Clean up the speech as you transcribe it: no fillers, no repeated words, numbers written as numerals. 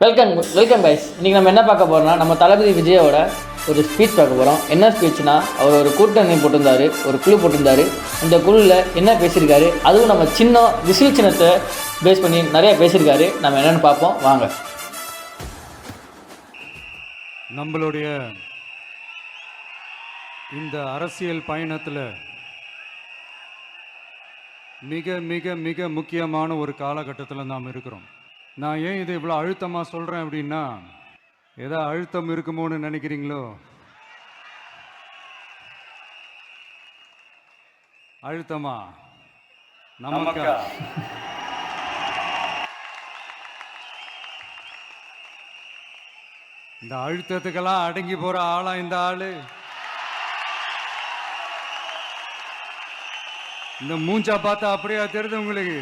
Welcome welcome guys. இன்றைக்கி நம்ம என்ன பார்க்க போகிறோம்னா, நம்ம தளபதி விஜயோட ஒரு ஸ்பீச் பார்க்க போகிறோம். என்ன ஸ்பீச்னா, அவர் ஒரு கூட்டணி போட்டிருந்தாரு, ஒரு குழு போட்டிருந்தாரு. இந்த குழுவில் என்ன பேசியிருக்காரு, அதுவும் நம்ம விசில் சின்னத்தை பேஸ் பண்ணி நிறைய பேசியிருக்காரு. நம்ம என்னென்னு பார்ப்போம் வாங்க. நம்மளுடைய இந்த அரசியல் பயணத்தில் மிக மிக மிக முக்கியமான ஒரு காலகட்டத்தில் நாம் இருக்கிறோம். நான் ஏன் இதை இவ்வளோ அழுத்தமாக சொல்கிறேன் அப்படின்னா, ஏதோ அழுத்தம் இருக்குமோன்னு நினைக்கிறீங்களோ? அழுத்தமா நமக்கா? இந்த அழுத்தத்துக்கெல்லாம் அடங்கி போற ஆளா இந்த ஆளு? இந்த மூஞ்சா பார்த்தா அப்படியே தெரியுது உங்களுக்கு?